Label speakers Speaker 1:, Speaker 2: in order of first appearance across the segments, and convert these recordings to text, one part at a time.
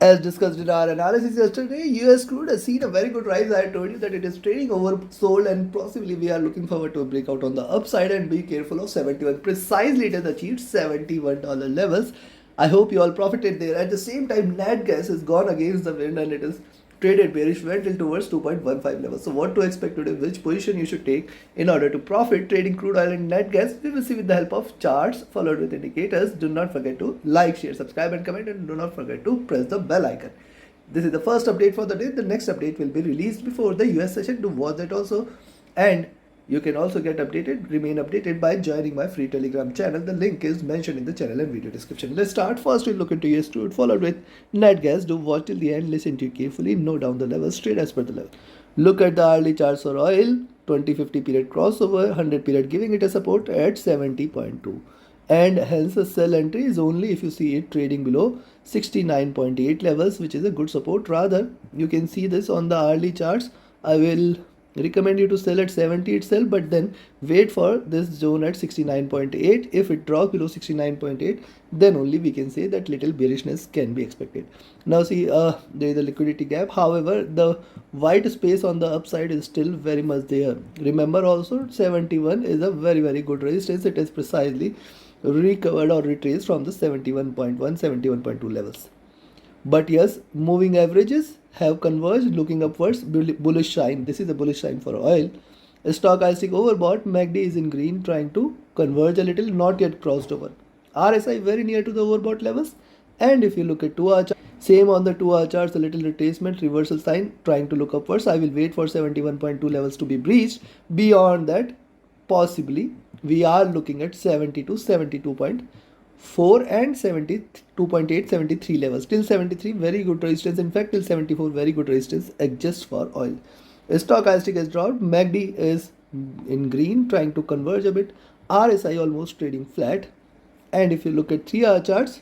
Speaker 1: As discussed in our analysis yesterday, US crude has seen a very good rise. I told you that it is trading oversold and possibly we are looking forward to a breakout on the upside and be careful of 71. Precisely it has achieved $71 levels. I hope you all profited there. At the same time, nat gas has gone against the wind and it is traded bearish, went in towards 2.15 levels. So what to expect today, which position you should take in order to profit trading crude oil and nat gas, we will see with the help of charts followed with indicators. Do not forget to like, share, subscribe and comment, and do not forget to press the bell icon. This is the first update for the day. The next update will be released before the US session. Do watch that also, and you can also get updated, remain updated by joining my free Telegram channel. The link is mentioned in the channel and video description. Let's start. First, we'll look into US crude, followed with nat gas. Do watch till the end, listen to you carefully, note down the levels straight as per the level. Look at the hourly charts for oil, 20-50 period crossover, 100 period giving it a support at 70.2. And hence a sell entry is only if you see it trading below 69.8 levels, which is a good support. Rather, you can see this on the hourly charts. I will recommend you to sell at 70 itself, but then wait for this zone at 69.8. If it drops below 69.8, then only we can say that little bearishness can be expected. Now see, there is a liquidity gap. However, the white space on the upside is still very much there. Remember also 71 is a very good resistance. It is precisely recovered or retraced from the 71.1, 71.2 levels. But yes, moving averages have converged, looking upwards, bullish sign. This is a bullish sign for oil. Stochastic overbought, MACD is in green, trying to converge a little, not yet crossed over. RSI very near to the overbought levels. And if you look at 2 hour chart, same on the 2 hour charts, a little retracement, reversal sign, trying to look upwards. I will wait for 71.2 levels to be breached. Beyond that, possibly we are looking at 70 to 72.4 and 72.8, 73 levels. Till 73, very good resistance. In fact, till 74, very good resistance just for oil. Stochastic has dropped. MACD is in green, trying to converge a bit. RSI almost trading flat. And if you look at 3 hour charts,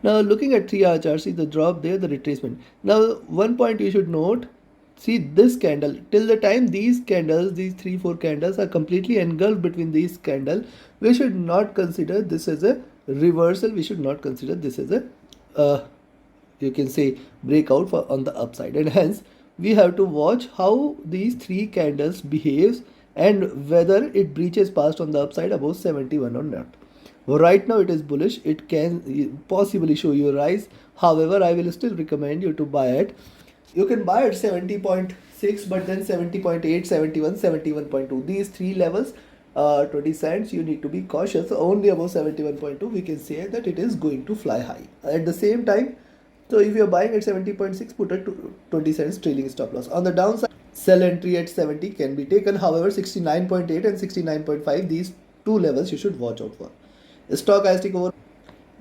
Speaker 1: now looking at 3 hour charts, see the drop there, the retracement. Now one point you should note, see this candle, till the time these candles, these 3-4 candles are completely engulfed between these candles, we should not consider this as a reversal. We should not consider this as a you can say breakout for on the upside, and hence we have to watch how these 3 candles behaves and whether it breaches past on the upside above 71 or not. Right now it is bullish. It can possibly show you a rise. However, I will still recommend you to buy it. You can buy at 70.6, but then 70.8, 71, 71.2. These 3 levels, 20 cents, you need to be cautious. Only above 71.2, we can say that it is going to fly high. At the same time, so if you are buying at 70.6, put a 20 cents trailing stop loss. On the downside, sell entry at 70 can be taken. However, 69.8 and 69.5, these 2 levels you should watch out for. Stochastic over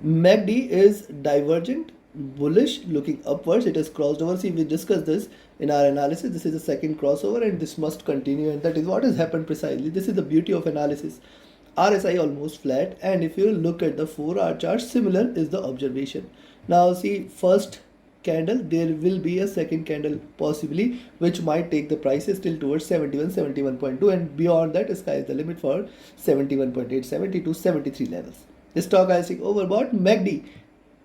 Speaker 1: MACD is divergent, bullish, looking upwards. It has crossed over. See, we discussed this in our analysis. This is the second crossover and this must continue, and that is what has happened precisely. This is the beauty of analysis. RSI almost flat, and if you look at the 4 hour chart, similar is the observation. Now see, first candle, there will be a second candle possibly, which might take the prices till towards 71, 71.2, and beyond that sky is the limit for 71.8, 70 to 73 levels. Stochastic overbought, MACD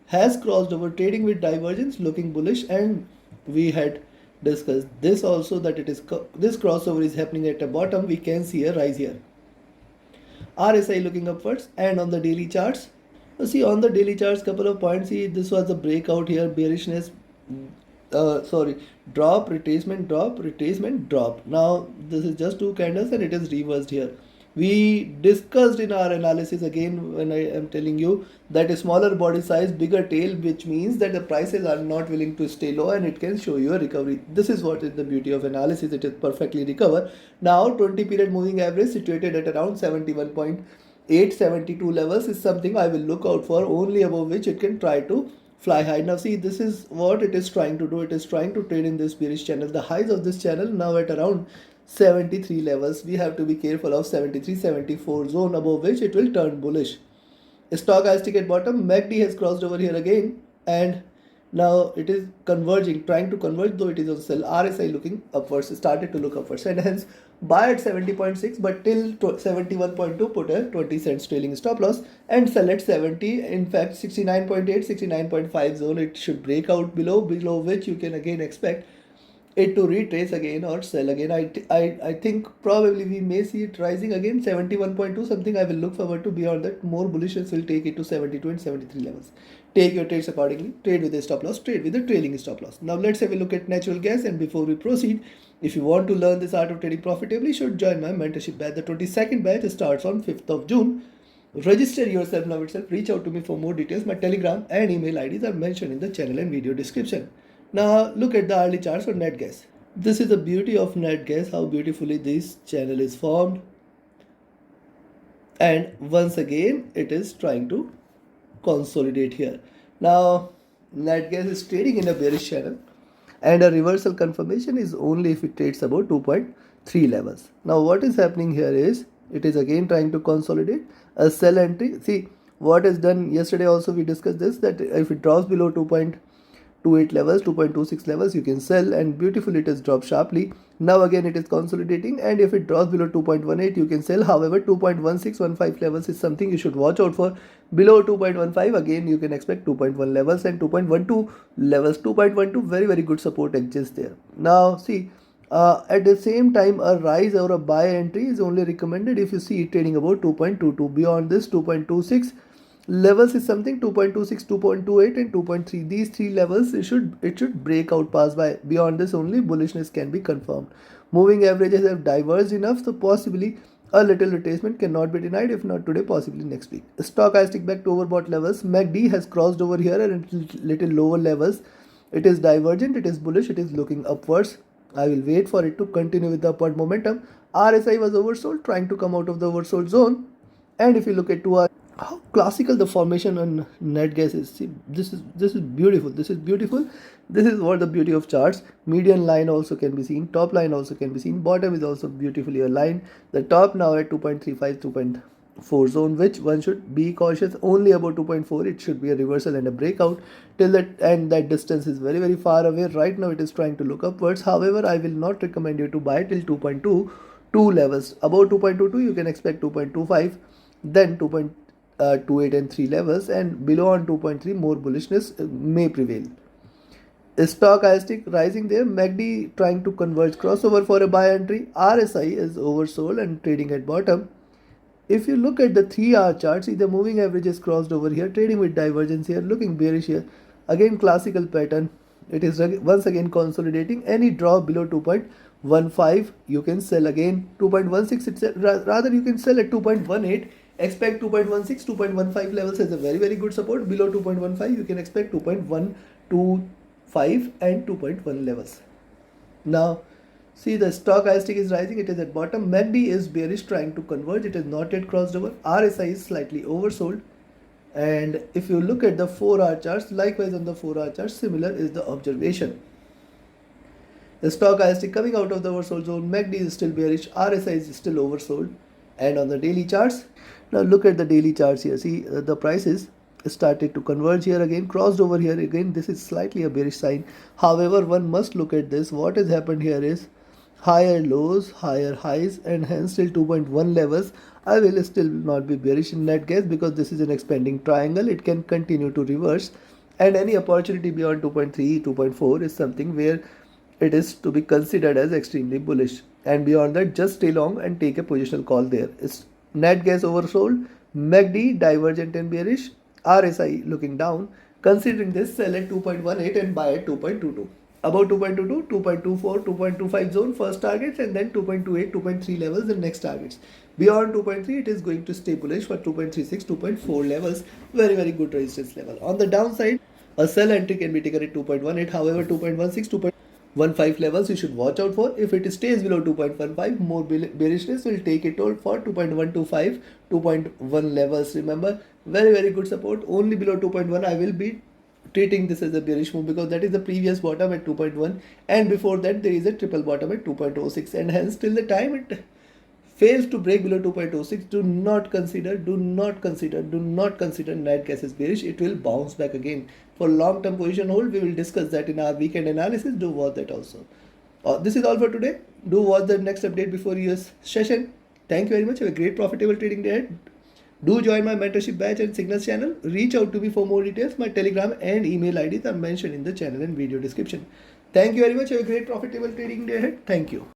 Speaker 1: has crossed over, trading with divergence, looking bullish, and we had discussed this also, that it is this crossover is happening at the bottom. We can see a rise here. RSI looking upwards, and on the daily charts, see on the daily charts, couple of points. See, this was a breakout here, bearishness, drop, retracement, drop, retracement, drop. Now this is just 2 candles and it is reversed here. We discussed in our analysis, again when I am telling you, that a smaller body size, bigger tail, which means that the prices are not willing to stay low and it can show you a recovery. This is what is the beauty of analysis. It is perfectly recovered. Now 20 period moving average situated at around 71.8, 72 levels is something I will look out for, only above which it can try to fly high. Now see, this is what it is trying to do. It is trying to trade in this bearish channel. The highs of this channel now at around 73 levels. We have to be careful of 73, 74 zone, above which it will turn bullish. Stochastic at bottom, MACD has crossed over here again, and Now it is converging, trying to converge, though it is on sell. RSI looking upwards, started to look upwards, and hence buy at 70.6, but till 71.2 put a 20 cents trailing stop loss and sell at 70. In fact, 69.8, 69.5 zone, it should break out below which you can again expect it to retrace again or sell again. I think probably we may see it rising again. 71.2 something I will look forward to. Beyond that, more bullishness will take it to 72 and 73 levels. Take your trades accordingly. Trade with a stop loss, trade with a trailing stop loss. Now let's have a look at natural gas, and before we proceed, if you want to learn this art of trading profitably, you should join my mentorship batch. The 22nd batch starts on 5th of June. Register yourself now itself. Reach out to me for more details. My Telegram and email IDs are mentioned in the channel and video description. Now look at the hourly charts for net gas. This is the beauty of net gas, how beautifully this channel is formed. And once again, it is trying to consolidate here. Now net gas is trading in a bearish channel, and a reversal confirmation is only if it trades about 2.3 levels. Now what is happening here is it is again trying to consolidate a sell entry. See what is done yesterday also, we discussed this, that if it drops below 2.28 levels, 2.26 levels, you can sell, and beautifully it has dropped sharply. Now again it is consolidating, and if it drops below 2.18 you can sell. However, 2.1615 levels is something you should watch out for. Below 2.15 again you can expect 2.1 levels and 2.12 levels. 2.12 very good support exists there. Now see, at the same time, a rise or a buy entry is only recommended if you see it trading about 2.22. Beyond this, 2.26 levels is something. 2.26, 2.28 and 2.3, these three levels it should break out, pass by. Beyond this only bullishness can be confirmed. Moving averages have diverged enough, so possibly a little retracement cannot be denied, if not today, possibly next week. Stochastic back to overbought levels. MACD has crossed over here and little lower levels. It is divergent, it is bullish, it is looking upwards. I will wait for it to continue with the upward momentum. RSI was oversold, trying to come out of the oversold zone. And if you look at 2 hour, how classical the formation on net gas is. See, this is beautiful. This is beautiful. This is what the beauty of charts. Median line also can be seen. Top line also can be seen. Bottom is also beautifully aligned. The top now at 2.35, 2.4 zone, which one should be cautious. Only about 2.4. It should be a reversal and a breakout. Till that, and that distance is very far away. Right now it is trying to look upwards. However, I will not recommend you to buy till 2.22 levels. Above 2.22 you can expect 2.25, then 2.28 and 3 levels, and below on 2.3 more bullishness may prevail. Stochastic rising there. MACD trying to converge, crossover for a buy entry. RSI is oversold and trading at bottom. If you look at the 3-hour chart, see the moving average is crossed over here, trading with divergence here, looking bearish here. Again classical pattern. It is once again consolidating. Any drop below 2.15 you can sell again. 2.16 itself, rather you can sell at 2.18. Expect 2.16, 2.15 levels as a very good support. Below 2.15 you can expect 2.125 and 2.1 levels. Now see, the stochastic is rising, it is at bottom. MACD is bearish, trying to converge, it is not yet crossed over. RSI is slightly oversold. And if you look at the 4-hour charts, likewise on the 4-hour charts, similar is the observation. The stochastic coming out of the oversold zone. MACD is still bearish, RSI is still oversold. And on the daily charts, now look at the daily charts here. See, the prices started to converge here again, crossed over here again. This is slightly a bearish sign. However, one must look at this. What has happened here is higher lows, higher highs, and hence till 2.1 levels. I will still not be bearish in net gas because this is an expanding triangle. It can continue to reverse, and any opportunity beyond 2.3, 2.4 is something where it is to be considered as extremely bullish. And beyond that, just stay long and take a positional call there. It's net gas oversold, MACD divergent and bearish, RSI looking down. Considering this, sell at 2.18 and buy at 2.22. About 2.22, 2.24, 2.25 zone first targets, and then 2.28, 2.3 levels the next targets. Beyond 2.3 it is going to stay bullish for 2.36, 2.4 levels. Very good resistance level. On the downside, a sell entry can be taken at 2.18. However, 2.16, 2.15 levels you should watch out for. If it stays below 2.15, more bearishness will take it all for 2.125, 2.1 levels. Remember, very good support. Only below 2.1 I will be treating this as a bearish move, because that is the previous bottom at 2.1, and before that there is a triple bottom at 2.06, and hence till the time it fails to break below 2.26, do not consider net gas is bearish. It will bounce back again. For long-term position hold, we will discuss that in our weekend analysis. Do watch that also. This is all for today. Do watch the next update before US session. Thank you very much. Have a great profitable trading day ahead. Do join my mentorship batch and signals channel. Reach out to me for more details. My Telegram and email IDs are mentioned in the channel and video description. Thank you very much. Have a great profitable trading day ahead. Thank you.